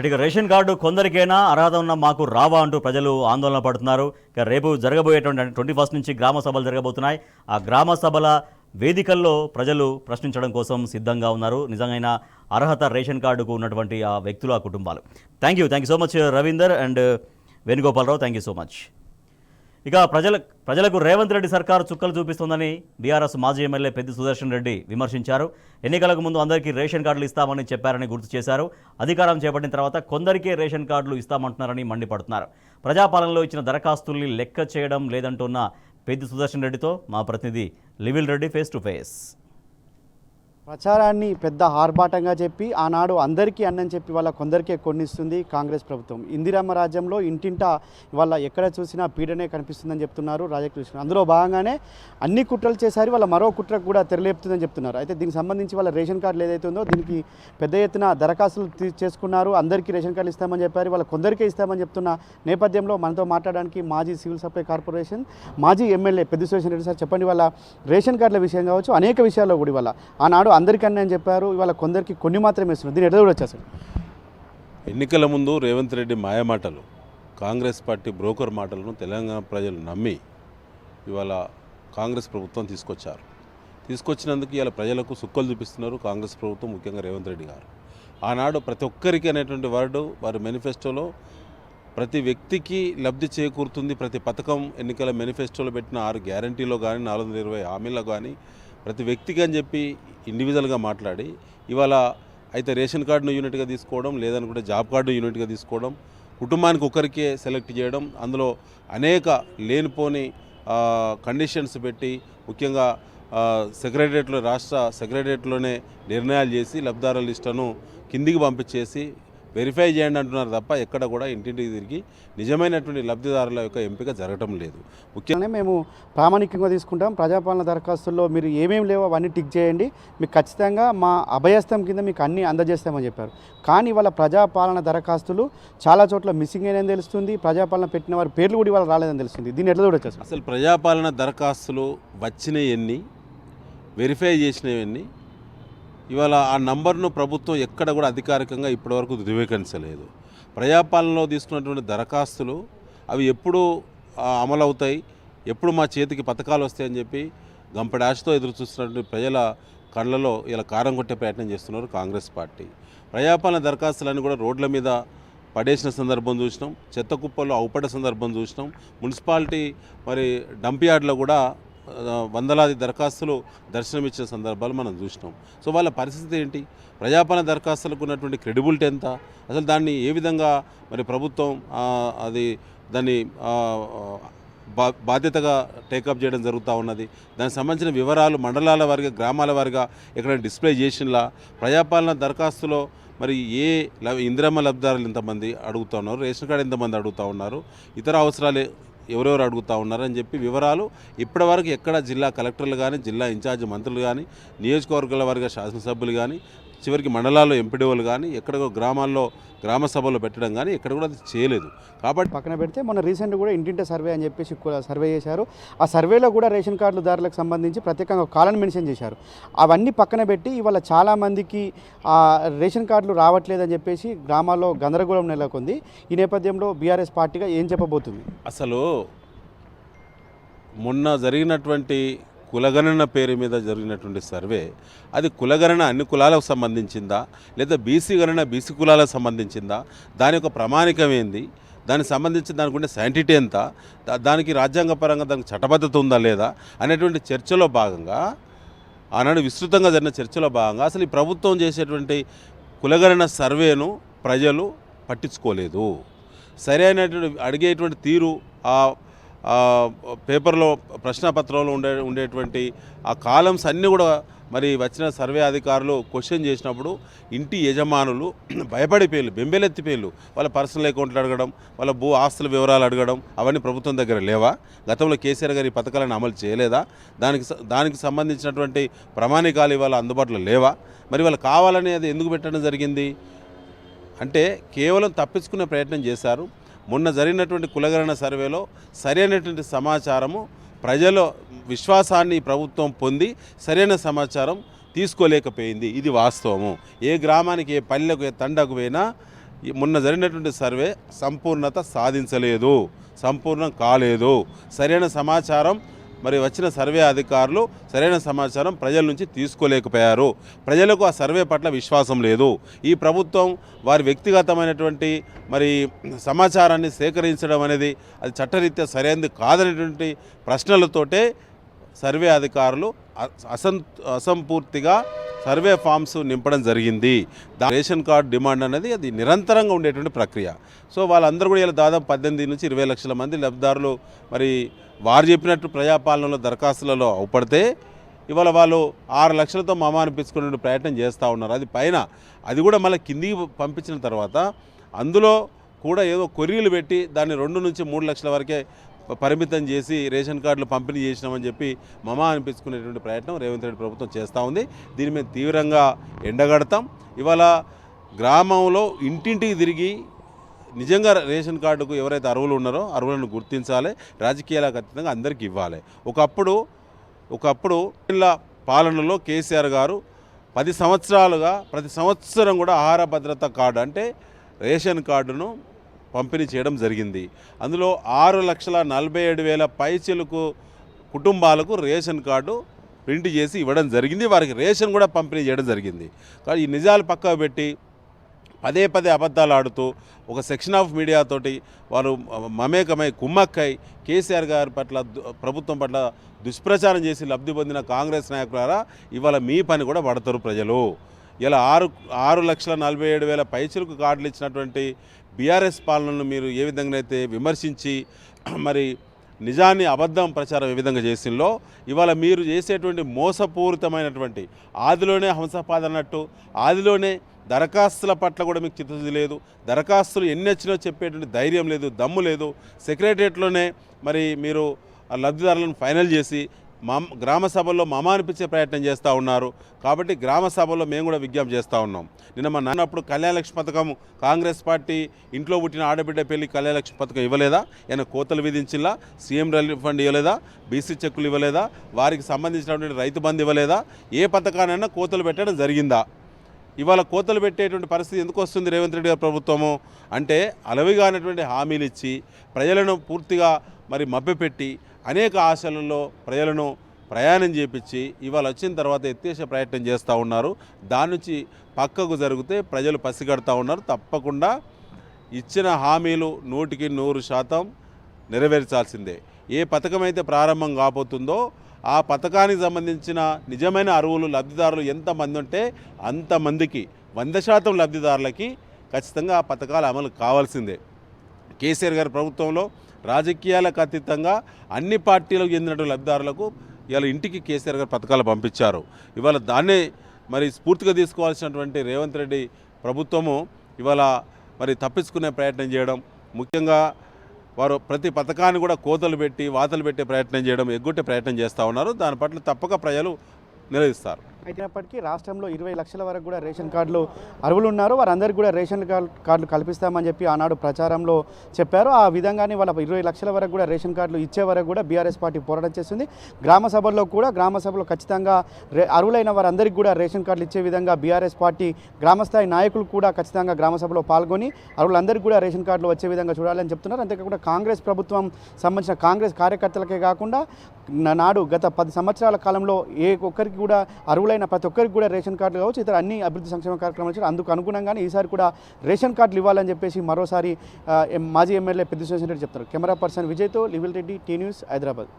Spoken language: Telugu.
ఇక రేషన్ కార్డు కొందరికైనా అర్హత ఉన్న మాకు రావా అంటూ ప్రజలు ఆందోళన పడుతున్నారు. ఇక రేపు జరగబోయేటువంటి 21 నుంచి గ్రామ సభలు జరగబోతున్నాయి. ఆ గ్రామ సభల వేదికల్లో ప్రజలు ప్రశ్నించడం కోసం సిద్ధంగా ఉన్నారు. నిజంగా అర్హత రేషన్ కార్డుకు ఉన్నటువంటి ఆ వ్యక్తులు, ఆ కుటుంబాలు. Thank you so much Ravinder and Venugopala Rao. Thank you so much. ఇక ప్రజలకు రేవంత్ రెడ్డి సర్కారు చుక్కలు చూపిస్తోందని బీఆర్ఎస్ మాజీ ఎమ్మెల్యే పెద్ది సుదర్శన్ రెడ్డి విమర్శించారు. ఎన్నికలకు ముందు అందరికీ రేషన్ కార్డులు ఇస్తామని చెప్పారని గుర్తు చేశారు. అధికారం చేపట్టిన తర్వాత కొందరికే రేషన్ కార్డులు ఇస్తామంటున్నారని మండిపడుతున్నారు. ప్రజాపాలనలో ఇచ్చిన దరఖాస్తుల్ని లెక్క చేయడం లేదంటున్న పెద్ది సుదర్శన్ రెడ్డితో మా ప్రతినిధి లివిల్ రెడ్డి ఫేస్ టు ఫేస్. ప్రచారాన్ని పెద్ద ఆర్భాటంగా చెప్పి ఆనాడు అందరికీ అన్నని చెప్పి వాళ్ళ కొందరికే కొన్నిస్తుంది కాంగ్రెస్ ప్రభుత్వం. ఇందిరమ్మ రాజ్యంలో ఇంటింటా వాళ్ళ ఎక్కడ చూసినా పీడనే కనిపిస్తుందని చెప్తున్నారు రాజకీయ. అందులో భాగంగానే అన్ని కుట్రలు చేశారు. వాళ్ళ మరో కుట్రకు కూడా తెరలేపుతుందని చెప్తున్నారు. అయితే దీనికి సంబంధించి వాళ్ళ రేషన్ కార్డులు ఏదైతే ఉందో దీనికి పెద్ద ఎత్తున దరఖాస్తులు చేసుకున్నారు. అందరికీ రేషన్ కార్డులు ఇస్తామని చెప్పారు. వాళ్ళ కొందరికే ఇస్తామని చెప్తున్న నేపథ్యంలో మనతో మాట్లాడడానికి మాజీ సివిల్ సప్లై కార్పొరేషన్ మాజీ ఎమ్మెల్యే పెద్ది సుదర్శన్ రెడ్డి సార్, చెప్పండి, వాళ్ళ రేషన్ కార్డుల విషయం కావచ్చు, అనేక విషయాల్లో కూడా ఇవాళ ఆనాడు అందరికన్నా అని చెప్పారు, ఇవాళ కొందరికి కొన్ని మాత్రమే ఇస్తున్నారు. దీన్ని ఎట్లా చూడొచ్చు అసలు? ఎన్నికల ముందు రేవంత్ రెడ్డి మాయమాటలు, కాంగ్రెస్ పార్టీ బ్రోకర్ మాటలను తెలంగాణ ప్రజలు నమ్మి ఇవాళ కాంగ్రెస్ ప్రభుత్వం తీసుకొచ్చినందుకు ఇవాళ ప్రజలకు సుక్కలు చూపిస్తున్నారు కాంగ్రెస్ ప్రభుత్వం, ముఖ్యంగా రేవంత్ రెడ్డి గారు. ఆనాడు ప్రతి ఒక్కరికి అనేటువంటి వర్డ్ వారి మేనిఫెస్టోలో ప్రతి వ్యక్తికి లబ్ధి చేకూరుతుంది, ప్రతి పథకం ఎన్నికల మేనిఫెస్టోలో పెట్టిన 6 గ్యారంటీలో కానీ 420 హామీలో కానీ ప్రతి వ్యక్తికి అని చెప్పి ఇండివిజువల్గా మాట్లాడి ఇవాళ అయితే రేషన్ కార్డును యూనిట్గా తీసుకోవడం, లేదనుకుంటే జాబ్ కార్డు యూనిట్గా తీసుకోవడం, కుటుంబానికి ఒకరికే సెలెక్ట్ చేయడం, అందులో అనేక లేనిపోని కండిషన్స్ పెట్టి ముఖ్యంగా సెక్రటరియట్లో రాష్ట్ర సెక్రటరియట్లోనే నిర్ణయాలు చేసి లబ్ధిదారుల లిస్టును కిందికి పంపించేసి వెరిఫై చేయండి అంటున్నారు తప్ప ఎక్కడ కూడా ఇంటింటికి తిరిగి నిజమైనటువంటి లబ్ధిదారుల యొక్క ఎంపిక జరగటం లేదు. ముఖ్యంగా మేము ప్రామాణికంగా తీసుకుంటాం. ప్రజాపాలన దరఖాస్తుల్లో మీరు ఏమేమి లేవో అవన్నీ టిక్ చేయండి, మీకు ఖచ్చితంగా మా అభయస్థం కింద మీకు అన్నీ అందజేస్తామని చెప్పారు. కానీ వాళ్ళ ప్రజాపాలన దరఖాస్తులు చాలా చోట్ల మిస్సింగ్ అయినని తెలుస్తుంది. ప్రజాపాలన పెట్టిన వారి పేర్లు కూడా ఇవాళ రాలేదని తెలుస్తుంది. దీన్ని ఎట్లా చూడొచ్చు అసలు? ప్రజాపాలన దరఖాస్తులు వచ్చినవన్నీ, వెరిఫై చేసినవన్నీ ఇవాళ ఆ నంబర్ను ప్రభుత్వం ఎక్కడ కూడా అధికారికంగా ఇప్పటివరకు ధృవీకరించలేదు. ప్రజాపాలనలో తీసుకున్నటువంటి దరఖాస్తులు అవి ఎప్పుడు అమలవుతాయి, ఎప్పుడు మా చేతికి పథకాలు వస్తాయని చెప్పి గంపెడాశతో ఎదురు చూస్తున్నటువంటి ప్రజల కళ్ళలో ఇలా కారం కొట్టే ప్రయత్నం చేస్తున్నారు కాంగ్రెస్ పార్టీ. ప్రజాపాలన దరఖాస్తులన్నీ కూడా రోడ్ల మీద పడేసిన సందర్భం చూసినాం, చెత్త కుప్పల్లో అవుపడ్డ సందర్భం చూసినాం, మున్సిపాలిటీ మరి డంప్ యార్డ్లో కూడా వందలాది దరఖాస్తులు దర్శనమిచ్చిన సందర్భాలు మనం చూసినాం. సో వాళ్ళ పరిస్థితి ఏంటి? ప్రజాపాలన దరఖాస్తులకు ఉన్నటువంటి క్రెడిబిలిటీ ఎంత? అసలు దాన్ని ఏ విధంగా మరి ప్రభుత్వం దాన్ని బాధ్యతగా టేకప్ చేయడం జరుగుతూ ఉన్నది? దానికి సంబంధించిన వివరాలు మండలాల వారిగా, గ్రామాల వారిగా ఎక్కడైనా డిస్ప్లే చేసినలా? ప్రజాపాలన దరఖాస్తులో మరి ఇందిరమ్మ లబ్ధిదారులు ఎంతమంది అడుగుతూ ఉన్నారు, రేషన్ కార్డు ఎంతమంది అడుగుతూ ఉన్నారు, ఇతర అవసరాలు ఎవరెవరు అడుగుతూ ఉన్నారని చెప్పి వివరాలు ఇప్పటివరకు ఎక్కడ జిల్లా కలెక్టర్లు కానీ, జిల్లా ఇన్ఛార్జ్ మంత్రులు కానీ, నియోజకవర్గాల వారిగా శాసనసభ్యులు కానీ, చివరికి మండలాల్లో ఎంపీడీఓలు కానీ, ఎక్కడ గ్రామాల్లో గ్రామ సభలు పెట్టడం కానీ ఎక్కడ కూడా అది చేయలేదు. కాబట్టి పక్కన పెడితే మొన్న రీసెంట్ కూడా ఇంటింటి సర్వే అని చెప్పేసి సర్వే చేశారు. ఆ సర్వేలో కూడా రేషన్ కార్డుదారులకు సంబంధించి ప్రత్యేకంగా కాలాన్ని మెన్షన్ చేశారు. అవన్నీ పక్కన పెట్టి ఇవాళ చాలామందికి రేషన్ కార్డులు రావట్లేదని చెప్పేసి గ్రామాల్లో గందరగోళం నెలకొంది. ఈ నేపథ్యంలో బీఆర్ఎస్ పార్టీగా ఏం చెప్పబోతుంది? అసలు మొన్న జరిగినటువంటి కులగణన పేరు మీద జరిగినటువంటి సర్వే, అది కులగణన అన్ని కులాలకు సంబంధించిందా, లేదా బీసీ గణన బీసీ కులాలకు సంబంధించిందా, దాని యొక్క ప్రామాణికం ఏంది, దానికి సంబంధించి దానికి ఉండే శాంటిటీ ఎంత, దానికి రాజ్యాంగపరంగా దానికి చట్టబద్ధత ఉందా లేదా అనేటువంటి చర్చలో భాగంగా, ఆనాడు విస్తృతంగా జరిగిన చర్చలో భాగంగా అసలు ఈ ప్రభుత్వం చేసేటువంటి కులగణన సర్వేను ప్రజలు పట్టించుకోలేదు. సరైనటువంటి అడిగేటువంటి తీరు, పేపర్లో ప్రశ్నపత్రంలో ఉండేటువంటి ఆ కాలమ్స్ అన్నీ కూడా మరి వచ్చిన సర్వే అధికారులు క్వశ్చన్ చేసినప్పుడు ఇంటి యజమానులు భయపడిపోయారు, బెంబెలెత్తిపోయారు. వాళ్ళ పర్సనల్ అకౌంట్లు అడగడం, వాళ్ళ ఆస్తుల వివరాలు అడగడం అవన్నీ ప్రభుత్వం దగ్గర లేవా? గతంలో కేసీఆర్ గారి పథకాలను అమలు చేయలేదా? దానికి సంబంధించినటువంటి ప్రామాణికాలు ఇవాళ అందుబాటులో లేవా? మరి వాళ్ళు కావాలని అది ఎందుకు పెట్టడం జరిగింది అంటే కేవలం తప్పించుకునే ప్రయత్నం చేశారు. మొన్న జరిగినటువంటి కులగణన సర్వేలో సరైనటువంటి సమాచారము ప్రజల విశ్వాసాన్ని ప్రభుత్వం పొంది సరైన సమాచారం తీసుకోలేకపోయింది. ఇది వాస్తవము. ఏ గ్రామానికి, ఏ పల్లెకు, ఏ తండకు పోయినా మొన్న జరిగినటువంటి సర్వే సంపూర్ణత సాధించలేదు, సంపూర్ణం కాలేదు. సరైన సమాచారం మరి వచ్చిన సర్వే అధికారులు సరైన సమాచారం ప్రజల నుంచి తీసుకోలేకపోయారు. ప్రజలకు ఆ సర్వే పట్ల విశ్వాసం లేదు. ఈ ప్రభుత్వం వారి వ్యక్తిగతమైనటువంటి మరి సమాచారాన్ని సేకరించడం అనేది అది చట్టరీత్యా సరైనది కాదనేటువంటి ప్రశ్నలతోటే సర్వే అధికారులు అసంపూర్తిగా సర్వే ఫామ్స్ నింపడం జరిగింది. రేషన్ కార్డు డిమాండ్ అనేది అది నిరంతరంగా ఉండేటువంటి ప్రక్రియ. సో వాళ్ళందరూ కూడా ఇలా దాదాపు 18 నుంచి 20 లక్షల మంది లబ్ధిదారులు మరి వారు చెప్పినట్టు ప్రజాపాలనలో దరఖాస్తులలో అవపడితే ఇవాళ వాళ్ళు 6 లక్షలతో మమ అనిపించుకునే ప్రయత్నం చేస్తూ ఉన్నారు. అది పైన అది కూడా మళ్ళీ కిందికి పంపించిన తర్వాత అందులో కూడా ఏదో కొర్రీలు పెట్టి దాన్ని 2 నుంచి 3 లక్షల వరకే పరిమితం చేసి రేషన్ కార్డులు పంపిణీ చేసినామని చెప్పి మమ అనిపించుకునేటువంటి ప్రయత్నం రేవంత్ రెడ్డి ప్రభుత్వం చేస్తూ ఉంది. దీని మీద తీవ్రంగా ఎండగడతాం. ఇవాళ గ్రామంలో ఇంటింటికి తిరిగి నిజంగా రేషన్ కార్డుకు ఎవరైతే అర్హులు ఉన్నారో అర్హులను గుర్తించాలి, రాజకీయాలకు అతీతంగా అందరికీ ఇవ్వాలి. ఒకప్పుడు ఇలా పాలనలో కేసీఆర్ గారు 10 సంవత్సరాలుగా ప్రతి సంవత్సరం కూడా ఆహార భద్రత కార్డు అంటే రేషన్ కార్డును పంపిణీ చేయడం జరిగింది. అందులో 6,47,000 పైచిలకు కుటుంబాలకు రేషన్ కార్డు ప్రింట్ చేసి ఇవ్వడం జరిగింది. వారికి రేషన్ కూడా పంపిణీ చేయడం జరిగింది. కానీ ఈ నిజాలు పక్కకు పెట్టి పదే అబద్ధాలు ఆడుతూ ఒక సెక్షన్ ఆఫ్ మీడియా తోటి వారు మమేకమై కుమ్మక్కై కేసీఆర్ గారి పట్ల ప్రభుత్వం పట్ల దుష్ప్రచారం చేసి లబ్ధి పొందిన కాంగ్రెస్ నాయకులారా ఇవాళ మీ పని కూడా పడతారు ప్రజలు. ఇలా 6,47,000 పైచిలకు కార్డులు ఇచ్చినటువంటి బీఆర్ఎస్ పాలనను మీరు ఏ విధంగా అయితే విమర్శించి మరి నిజాన్ని అబద్ధం ప్రచారం ఏ విధంగా చేసిందో ఇవాళ మీరు చేసేటువంటి మోసపూరితమైనటువంటి ఆదిలోనే హంసపాదన్నట్టు ఆదిలోనే దరఖాస్తుల పట్ల కూడా మీకు చిత్తశుద్ధి లేదు. దరఖాస్తులు ఎన్ని వచ్చినో చెప్పేటువంటి ధైర్యం లేదు, దమ్ము లేదు. సెక్రటరియట్లోనే మరి మీరు లబ్ధిదారులను ఫైనల్ చేసి గ్రామ సభల్లో మమ అనిపించే ప్రయత్నం చేస్తూ ఉన్నారు. కాబట్టి గ్రామ సభల్లో మేము కూడా విజ్ఞప్తి చేస్తూ ఉన్నాం. నిన్న మా నాన్నప్పుడు కళ్యాణలక్ష్మి పథకం కాంగ్రెస్ పార్టీ ఇంట్లో పుట్టిన ఆడబిడ్డ పెళ్లి కళ్యాణలక్ష్మి పథకం ఇవ్వలేదా? ఏమైనా కోతలు విధించిలా? సీఎం రిలీఫ్ ఫండ్ ఇవ్వలేదా? బీసీ చెక్కులు ఇవ్వలేదా? వారికి సంబంధించినటువంటి రైతు బంధు ఇవ్వలేదా? ఏ పథకానైనా కోతలు పెట్టడం జరిగిందా? ఇవాళ కోతలు పెట్టేటువంటి పరిస్థితి ఎందుకు వస్తుంది రేవంత్ రెడ్డి గారి ప్రభుత్వము అంటే అలవిగానటువంటి హామీలు ఇచ్చి ప్రజలను పూర్తిగా మరి మభ్యపెట్టి అనేక ఆశలలో ప్రజలను ప్రయాణం చేపించి ఇవాళ వచ్చిన తర్వాత ఎత్తేసే ప్రయత్నం చేస్తూ ఉన్నారు. దాని నుంచి పక్కకు జరిగితే ప్రజలు పసిగడతా ఉన్నారు. తప్పకుండా ఇచ్చిన హామీలు 100% నెరవేర్చాల్సిందే. ఏ పథకం అయితే ప్రారంభం కాబోతుందో ఆ పథకానికి సంబంధించిన నిజమైన అర్హులు లబ్ధిదారులు ఎంతమంది ఉంటే అంతమందికి 100% లబ్ధిదారులకి ఖచ్చితంగా ఆ పథకాలు అమలు కావాల్సిందే. కేసీఆర్ గారి ప్రభుత్వంలో రాజకీయాలకు అతీతంగా అన్ని పార్టీలకు చెందినటువంటి లబ్ధిదారులకు ఇవాళ ఇంటికి కేసీఆర్ గారు పథకాలు పంపించారు. ఇవాళ దాన్నే మరి స్ఫూర్తిగా తీసుకోవాల్సినటువంటి రేవంత్ రెడ్డి ప్రభుత్వము ఇవాళ మరి తప్పించుకునే ప్రయత్నం చేయడం, ముఖ్యంగా వారు ప్రతి పథకాన్ని కూడా కోతలు పెట్టి వాతలు పెట్టే ప్రయత్నం చేయడం, ఎగ్గొట్టే ప్రయత్నం చేస్తూ ఉన్నారు. దాని పట్ల తప్పక ప్రజలు నిలదీస్తారు. అయినప్పటికీ రాష్ట్రంలో 20 లక్షల వరకు కూడా రేషన్ కార్డులు అర్హులు ఉన్నారు. వారందరికీ కూడా రేషన్ కార్డులు కల్పిస్తామని చెప్పి ఆనాడు ప్రచారంలో చెప్పారు. ఆ విధంగానే వాళ్ళ 20 లక్షల వరకు కూడా రేషన్ కార్డులు ఇచ్చే వరకు కూడా బీఆర్ఎస్ పార్టీ పోరాటం చేస్తుంది. గ్రామ సభలో ఖచ్చితంగా అర్హులైన వారందరికీ కూడా రేషన్ కార్డులు ఇచ్చే విధంగా బీఆర్ఎస్ పార్టీ గ్రామస్థాయి నాయకులు కూడా ఖచ్చితంగా గ్రామ సభలో పాల్గొని అర్హులందరికీ కూడా రేషన్ కార్డులు వచ్చే విధంగా చూడాలని చెప్తున్నారు. అంతేకాకుండా కాంగ్రెస్ ప్రభుత్వం సంబంధించిన కాంగ్రెస్ కార్యకర్తలకే కాకుండా నాడు గత 10 సంవత్సరాల కాలంలో ఏ ఒక్కరికి కూడా అర్హులైన ప్రతి ఒక్కరికి కూడా రేషన్ కార్డులు కావచ్చు, ఇతర అన్ని అభివృద్ధి సంక్షేమ కార్యక్రమాలు వచ్చారు. అందుకు అనుగుణంగానే ఈసారి కూడా రేషన్ కార్డులు ఇవ్వాలని చెప్పేసి మరోసారి మాజీ ఎమ్మెల్యే పెద్దిశ్వేశ్వర రెడ్డి చెప్తారు. కెమెరా పర్సన్ విజయ్తో లివిల్ రెడ్డి, టీ న్యూస్, హైదరాబాద్.